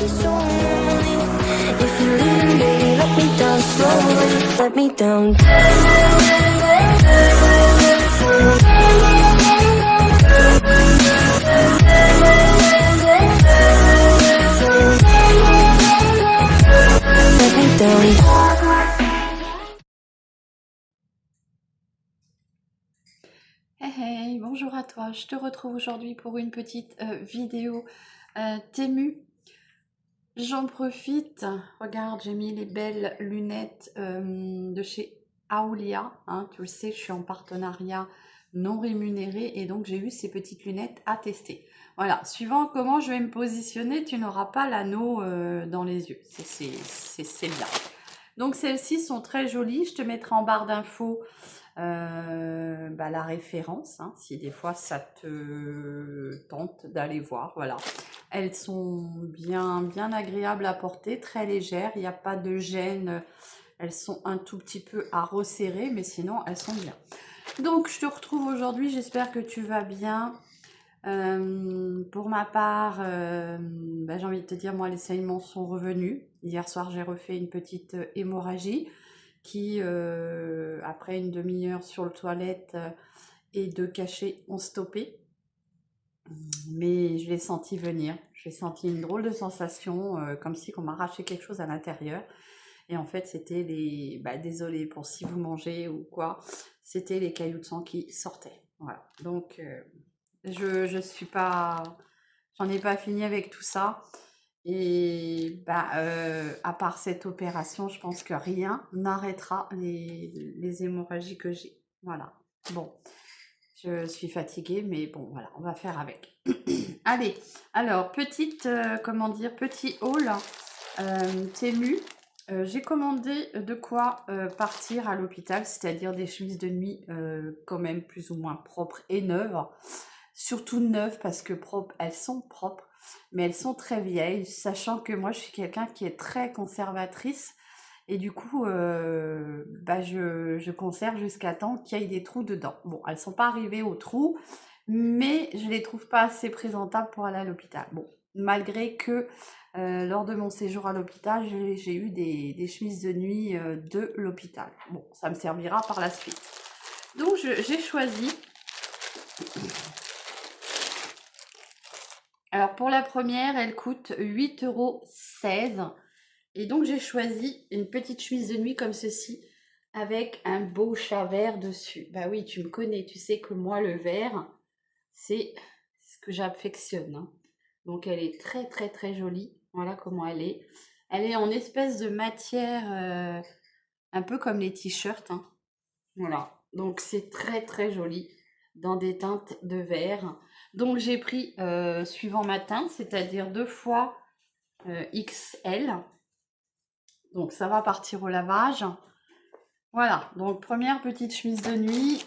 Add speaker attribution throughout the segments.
Speaker 1: so lonely. If you're leaving, baby, let me down slowly. Let me down. Let me down.
Speaker 2: Hey hey, bonjour à toi, je te retrouve aujourd'hui pour une petite vidéo Temu. J'en profite, regarde, j'ai mis les belles lunettes de chez Aoulia, hein, tu le sais, je suis en partenariat non rémunéré et donc j'ai eu ces petites lunettes à tester. Voilà, suivant comment je vais me positionner, tu n'auras pas l'anneau dans les yeux, c'est bien. Donc celles-ci sont très jolies, je te mettrai en barre d'infos la référence, hein, si des fois ça te tente d'aller voir, voilà. Elles sont bien agréables à porter, très légères, il n'y a pas de gêne, elles sont un tout petit peu à resserrer, mais sinon elles sont bien. Donc je te retrouve aujourd'hui, j'espère que tu vas bien. Pour ma part, j'ai envie de te dire, moi les saignements sont revenus. Hier soir j'ai refait une petite hémorragie qui, après une demi-heure sur le toilette et de cachets, ont stoppé. Mais je l'ai senti venir. J'ai senti une drôle de sensation, comme si on m'arrachait quelque chose à l'intérieur. Et en fait, c'était les... désolé pour si vous mangez ou quoi, c'était les cailloux de sang qui sortaient. Voilà. Donc, je suis pas... J'en ai pas fini avec tout ça. Et à part cette opération, je pense que rien n'arrêtera les hémorragies que j'ai. Voilà. Bon, je suis fatiguée, mais bon, voilà, on va faire avec. Allez, alors, petit haul Temu. J'ai commandé de quoi partir à l'hôpital, c'est-à-dire des chemises de nuit quand même plus ou moins propres et neuves. Surtout neuves parce que propres, elles sont propres, mais elles sont très vieilles, sachant que moi je suis quelqu'un qui est très conservatrice et du coup je conserve jusqu'à temps qu'il y ait des trous dedans. Bon, elles sont pas arrivées aux trous, mais je les trouve pas assez présentables pour aller à l'hôpital. Bon, malgré que lors de mon séjour à l'hôpital, j'ai eu des chemises de nuit de l'hôpital. Bon, ça me servira par la suite. Donc j'ai choisi. Alors pour la première, elle coûte 8,16 €. Et donc j'ai choisi une petite chemise de nuit comme ceci, avec un beau chat vert dessus. Bah oui, tu me connais, tu sais que moi le vert, c'est ce que j'affectionne, hein. Donc elle est très jolie. Voilà comment elle est. Elle est en espèce de matière, un peu comme les t-shirts, hein. Voilà, donc c'est très joli dans des teintes de vert. Donc j'ai pris suivant ma teinte, c'est-à-dire 2 fois XL. Donc ça va partir au lavage. Voilà, donc première petite chemise de nuit,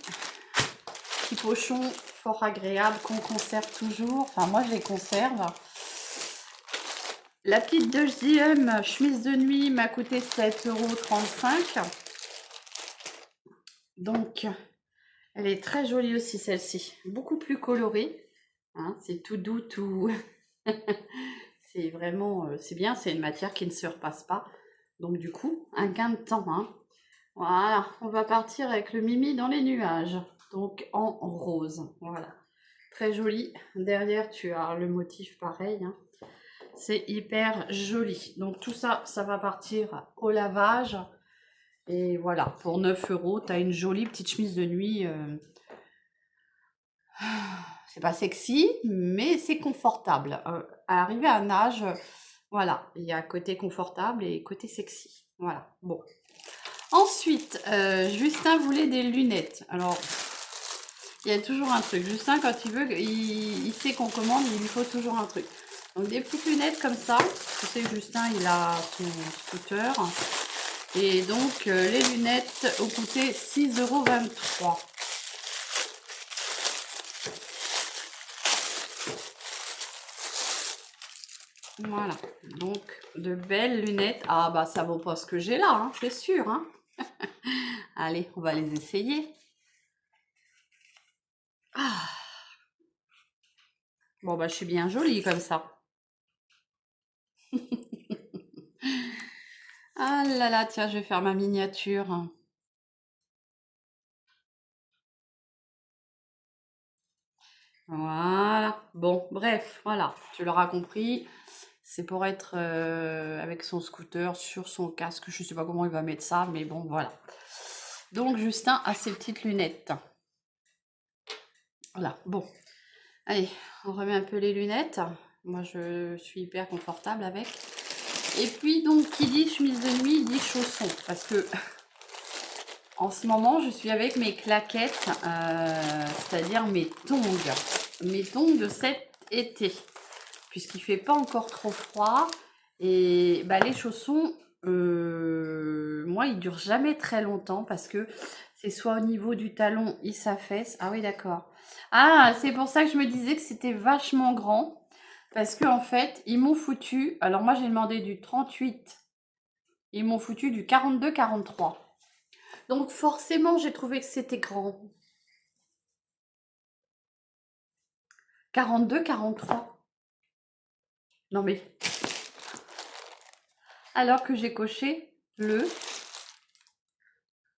Speaker 2: petit pochon fort agréable qu'on conserve toujours. Enfin moi je les conserve. La petite deuxième chemise de nuit m'a coûté 7,35 €. Donc elle est très jolie aussi celle-ci, beaucoup plus colorée, hein, c'est tout doux, tout... c'est vraiment, c'est bien, c'est une matière qui ne se repasse pas. Donc du coup, un gain de temps, hein. Voilà, on va partir avec le Mimi dans les nuages, donc en rose, voilà. Très joli, derrière tu as le motif pareil, hein. C'est hyper joli. Donc tout ça, ça va partir au lavage. Et voilà, pour 9 €, tu as une jolie petite chemise de nuit. C'est pas sexy, mais c'est confortable. Arrivé à un âge, voilà, il y a côté confortable et côté sexy. Voilà, bon. Ensuite, Justin voulait des lunettes. Alors, il y a toujours un truc. Justin, quand il veut, il sait qu'on commande, il lui faut toujours un truc. Donc, des petites lunettes comme ça. Tu sais, Justin, il a son scooter. Et donc, les lunettes ont coûté 6,23 €. Voilà, donc de belles lunettes. Ah bah ça vaut pas ce que j'ai là, hein, c'est sûr, hein. Allez, on va les essayer. Ah. Bon bah je suis bien jolie comme ça. Ah là là, tiens, je vais faire ma miniature. Voilà. Bon, bref, voilà, tu l'auras compris. C'est pour être avec son scooter sur son casque. Je sais pas comment il va mettre ça, mais bon, voilà. Donc, Justin a ses petites lunettes. Voilà, bon. Allez, on remet un peu les lunettes. Moi, je suis hyper confortable avec. Et puis, donc, qui dit chemise de nuit, dit chaussons. Parce que, en ce moment, je suis avec mes claquettes, c'est-à-dire mes tongs. Mes tongs de cet été. Puisqu'il fait pas encore trop froid. Et bah, les chaussons, moi, ils durent jamais très longtemps parce que c'est soit au niveau du talon, ils s'affaissent. Ah oui, d'accord. Ah, c'est pour ça que je me disais que c'était vachement grand. Parce que en fait, ils m'ont foutu. Alors moi, j'ai demandé du 38. Ils m'ont foutu du 42-43. Donc forcément, j'ai trouvé que c'était grand. 42-43. Non mais, alors que j'ai coché le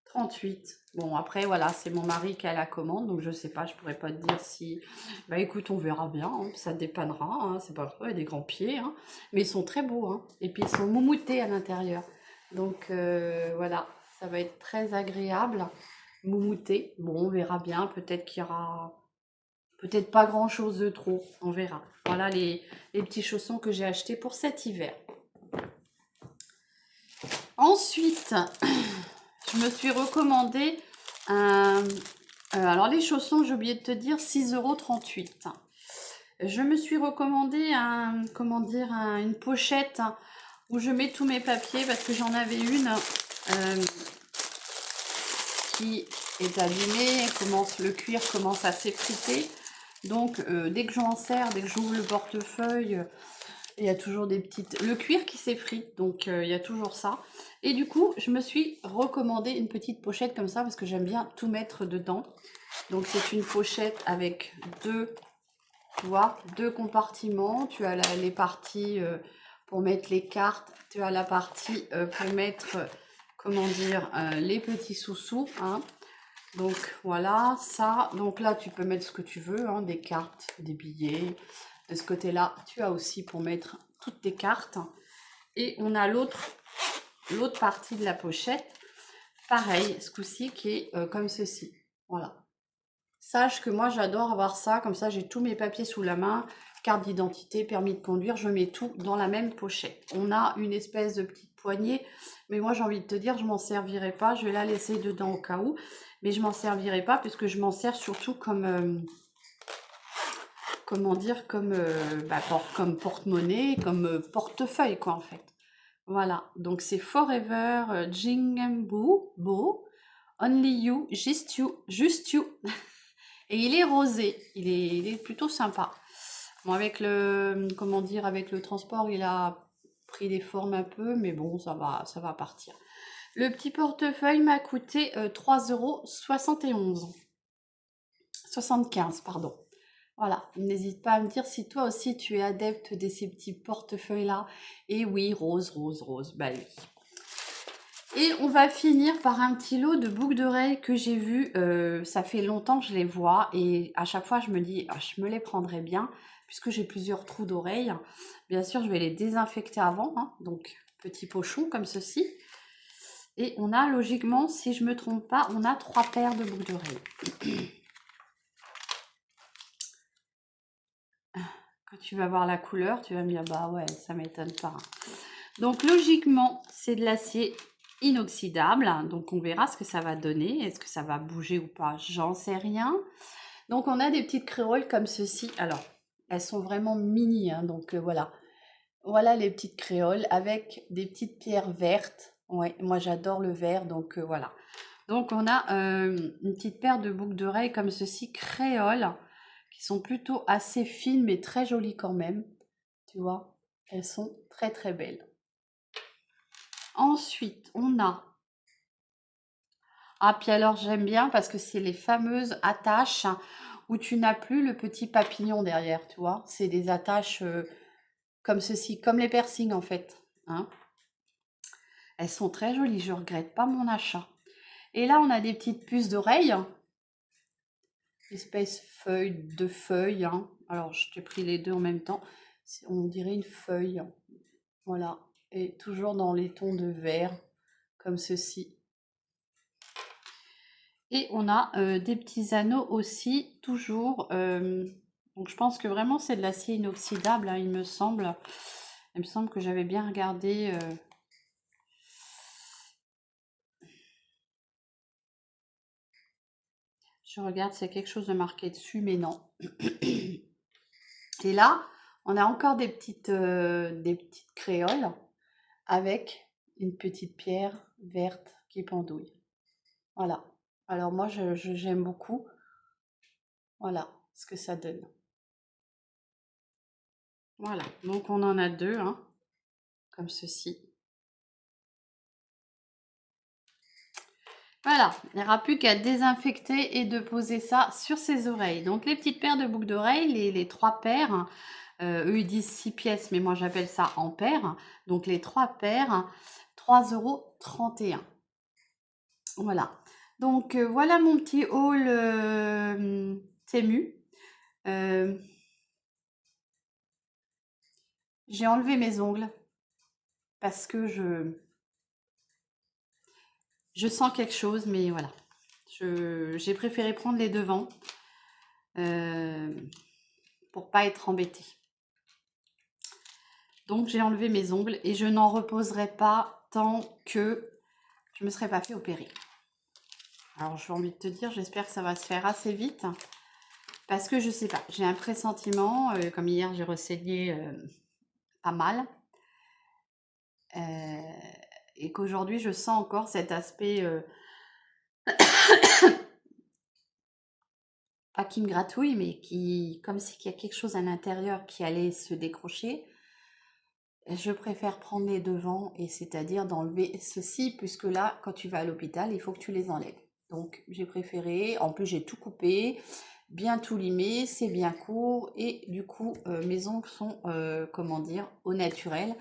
Speaker 2: 38. Bon, après, voilà, c'est mon mari qui a la commande, donc je sais pas, je pourrais pas te dire si... Bah écoute, on verra bien, hein, ça dépannera, hein, c'est pas grave, il y a des grands pieds, hein, mais ils sont très beaux, hein, et puis ils sont moumoutés à l'intérieur. Donc voilà, ça va être très agréable, moumouté. Bon, on verra bien, peut-être qu'il y aura... Peut-être pas grand-chose de trop, on verra. Voilà les petits chaussons que j'ai achetés pour cet hiver. Ensuite, je me suis recommandé un... alors les chaussons, j'ai oublié de te dire, 6,38 €. Je me suis recommandé un, comment dire, une pochette où je mets tous mes papiers parce que j'en avais une qui est abîmée, le cuir commence à s'effriter. Donc dès que je m'en sers, dès que j'ouvre le portefeuille, il y a toujours des petites... Le cuir qui s'effrite, donc il y a toujours ça. Et du coup, je me suis recommandé une petite pochette comme ça parce que j'aime bien tout mettre dedans. Donc c'est une pochette avec deux, tu vois, deux compartiments. Tu as les parties pour mettre les cartes. Tu as la partie pour mettre, comment dire, les petits sous-sous. Hein. Donc voilà, ça. Donc là, tu peux mettre ce que tu veux, hein, des cartes, des billets. De ce côté-là, tu as aussi pour mettre toutes tes cartes. Et on a l'autre partie de la pochette, pareil, ce coup-ci, qui est comme ceci. Voilà. Sache que moi, j'adore avoir ça. Comme ça, j'ai tous mes papiers sous la main. Carte d'identité, permis de conduire, je mets tout dans la même pochette. On a une espèce de petite poignée, mais moi j'ai envie de te dire, je m'en servirai pas. Je vais la laisser dedans au cas où, mais je m'en servirai pas puisque je m'en sers surtout comme, comment dire, comme porte-monnaie, comme portefeuille quoi en fait. Voilà, donc c'est Forever Jingembu, Bo, Only You, Just You. Et il est rosé, il est plutôt sympa. Bon, avec le, comment dire, avec le transport, il a pris des formes un peu, mais bon, ça va partir. Le petit portefeuille m'a coûté 3,71 €. 75, pardon. Voilà, n'hésite pas à me dire si toi aussi tu es adepte de ces petits portefeuilles-là. Et oui, rose, rose, rose, bah oui. Et on va finir par un petit lot de boucles d'oreilles que j'ai vu. Ça fait longtemps que je les vois et à chaque fois je me dis, ah, je me les prendrais bien puisque j'ai plusieurs trous d'oreilles. Bien sûr, je vais les désinfecter avant, hein, donc petit pochon comme ceci. Et on a logiquement, si je me trompe pas, on a 3 paires de boucles d'oreilles. Quand tu vas voir la couleur, tu vas me dire, bah ouais, ça m'étonne pas. Donc logiquement, c'est de l'acier inoxydable. Donc on verra ce que ça va donner. Est-ce que ça va bouger ou pas? J'en sais rien. Donc on a des petites créoles comme ceci. Alors, elles sont vraiment mini. Hein, donc voilà. Voilà les petites créoles avec des petites pierres vertes. Ouais, moi j'adore le vert. Donc voilà. Donc on a une petite paire de boucles d'oreilles comme ceci, créoles, qui sont plutôt assez fines mais très jolies quand même. Tu vois, elles sont très très belles. Ensuite, on a... Ah, puis alors j'aime bien parce que c'est les fameuses attaches où tu n'as plus le petit papillon derrière, tu vois. C'est des attaches comme ceci, comme les piercings en fait. Hein. Elles sont très jolies, je regrette pas mon achat. Et là, on a des petites puces d'oreilles. Espèce de feuille. Hein. Alors, je t'ai pris les deux en même temps. On dirait une feuille. Voilà. Et toujours dans les tons de vert, comme ceci. Et on a des petits anneaux aussi, toujours. Donc, je pense que vraiment, c'est de l'acier inoxydable, hein, il me semble. Il me semble que j'avais bien regardé... Je regarde s'il y a quelque chose de marqué dessus, mais non. Et là, on a encore des petites créoles avec une petite pierre verte qui pendouille. Voilà. Alors moi, j'aime beaucoup. Voilà ce que ça donne. Voilà. Donc on en a deux, hein, comme ceci. Voilà, il n'y aura plus qu'à désinfecter et de poser ça sur ses oreilles. Donc les petites paires de boucles d'oreilles, les 3 paires, eux ils disent 6 pièces, mais moi j'appelle ça en paires. Donc les 3 paires, 3,31 €. Voilà. Donc voilà mon petit haul Temu. J'ai enlevé mes ongles parce que je sens quelque chose, mais voilà. J'ai préféré prendre les devants pour pas être embêtée. Donc j'ai enlevé mes ongles et je n'en reposerai pas tant que je ne me serais pas fait opérer. Alors j'ai envie de te dire, j'espère que ça va se faire assez vite. Parce que je sais pas, j'ai un pressentiment, comme hier j'ai ressaigné pas mal. Et qu'aujourd'hui je sens encore cet aspect... pas qui me gratouille, mais qui, comme s'il y a quelque chose à l'intérieur qui allait se décrocher. Je préfère prendre les devants, et c'est-à-dire d'enlever ceci, puisque là, quand tu vas à l'hôpital, il faut que tu les enlèves. Donc j'ai préféré, en plus j'ai tout coupé, bien tout limé, c'est bien court, et du coup mes ongles sont, comment dire, au naturel.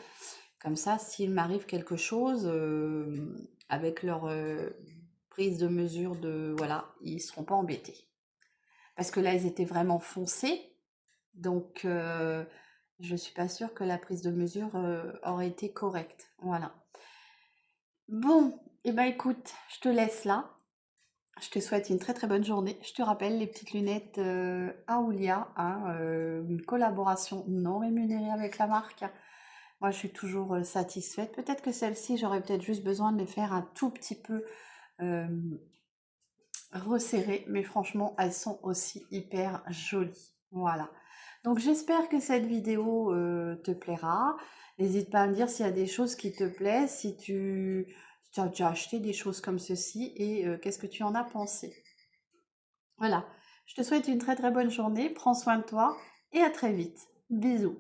Speaker 2: Comme ça, s'il m'arrive quelque chose, avec leur prise de mesure de, voilà, ils ne seront pas embêtés. Parce que là, ils étaient vraiment foncés. Donc, je ne suis pas sûre que la prise de mesure aurait été correcte. Voilà. Bon, et ben écoute, je te laisse là. Je te souhaite une très très bonne journée. Je te rappelle les petites lunettes Aoulia, hein, une collaboration non rémunérée avec la marque. Moi, je suis toujours satisfaite. Peut-être que celle-ci, j'aurais peut-être juste besoin de les faire un tout petit peu resserrées, mais franchement, elles sont aussi hyper jolies. Voilà. Donc, j'espère que cette vidéo te plaira. N'hésite pas à me dire s'il y a des choses qui te plaisent, si tu as déjà acheté des choses comme ceci et qu'est-ce que tu en as pensé. Voilà. Je te souhaite une très très bonne journée. Prends soin de toi et à très vite. Bisous.